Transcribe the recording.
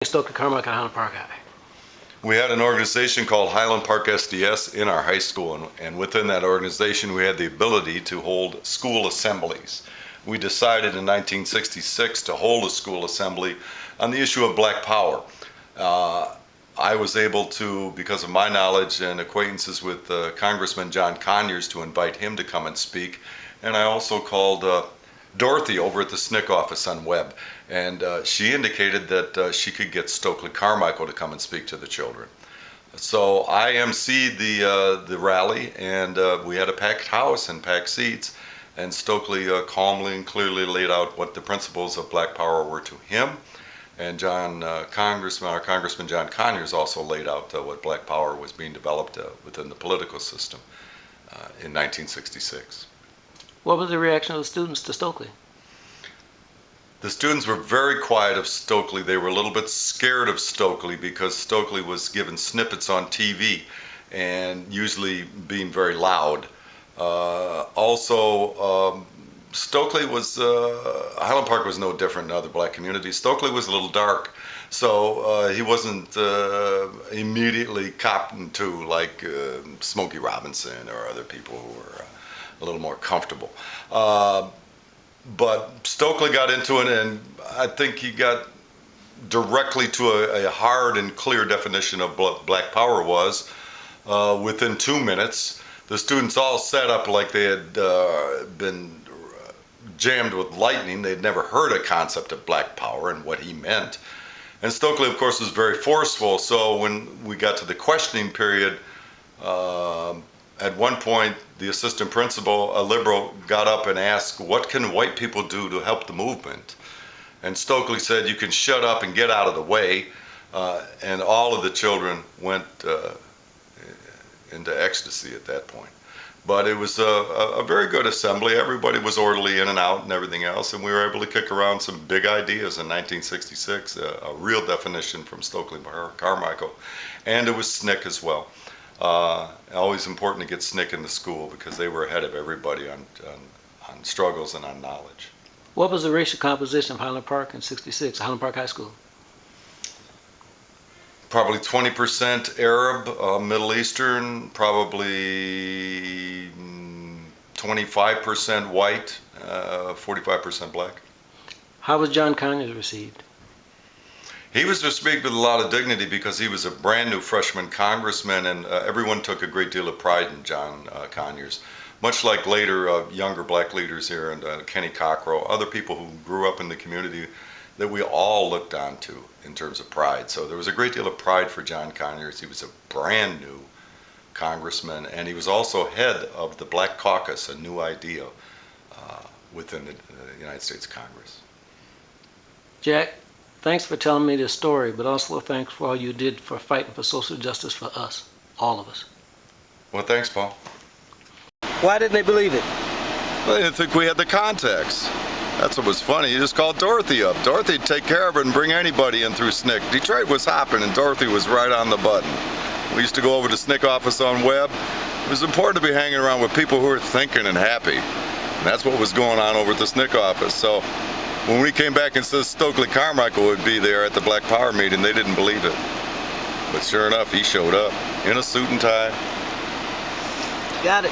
Stokely Carmichael, Highland Park High. We had an organization called Highland Park SDS in our high school, and within that organization we had the ability to hold school assemblies. We decided in 1966 to hold a school assembly on the issue of black power. I was able to, because of my knowledge and acquaintances with Congressman John Conyers, to invite him to come and speak, and I also called Dorothy over at the SNCC office on Webb, and she indicated that she could get Stokely Carmichael to come and speak to the children. So I emceed the rally, and we had a packed house and packed seats, and Stokely calmly and clearly laid out what the principles of black power were to him, and our Congressman John Conyers also laid out what black power was being developed within the political system in 1966. What was the reaction of the students to Stokely? The students were very quiet of Stokely. They were a little bit scared of Stokely because Stokely was given snippets on TV and usually being very loud. Stokely was, Highland Park was no different in other black communities. Stokely was a little dark, so he wasn't immediately copped to like Smokey Robinson or other people who were a little more comfortable. But Stokely got into it, and I think he got directly to a hard and clear definition of what black power was within 2 minutes. The students all sat up like they had been jammed with lightning. They'd never heard a concept of black power and what he meant. And Stokely, of course, was very forceful, so when we got to the questioning period, at one point, the assistant principal, a liberal, got up and asked, "What can white people do to help the movement?" And Stokely said, "You can shut up and get out of the way." And all of the children went into ecstasy at that point. But it was a very good assembly. Everybody was orderly in and out and everything else, and we were able to kick around some big ideas in 1966, a real definition from Stokely Carmichael, and it was SNCC as well. Always important to get SNCC in the school because they were ahead of everybody on struggles and on knowledge. What was the racial composition of Highland Park in '66, Highland Park High School? Probably 20% Arab, Middle Eastern, probably 25% white, 45% black. How was John Conyers received? He was received with a lot of dignity because he was a brand new freshman congressman, and everyone took a great deal of pride in John Conyers. Much like later younger black leaders here, and Kenny Cockrel, other people who grew up in the community that we all looked on to in terms of pride. So there was a great deal of pride for John Conyers. He was a brand new congressman, and he was also head of the Black Caucus, a new idea within the United States Congress. Jack, thanks for telling me this story, but also thanks for all you did for fighting for social justice for us, all of us. Well, thanks, Paul. Why didn't they believe it? Well, I didn't think we had the contacts. That's what was funny. You just called Dorothy up. Dorothy'd take care of it and bring anybody in through SNCC. Detroit was hopping, and Dorothy was right on the button. We used to go over to SNCC office on Webb. It was important to be hanging around with people who were thinking and happy. And that's what was going on over at the SNCC office. So when we came back and said Stokely Carmichael would be there at the Black Power meeting, they didn't believe it. But sure enough, he showed up in a suit and tie. Got it.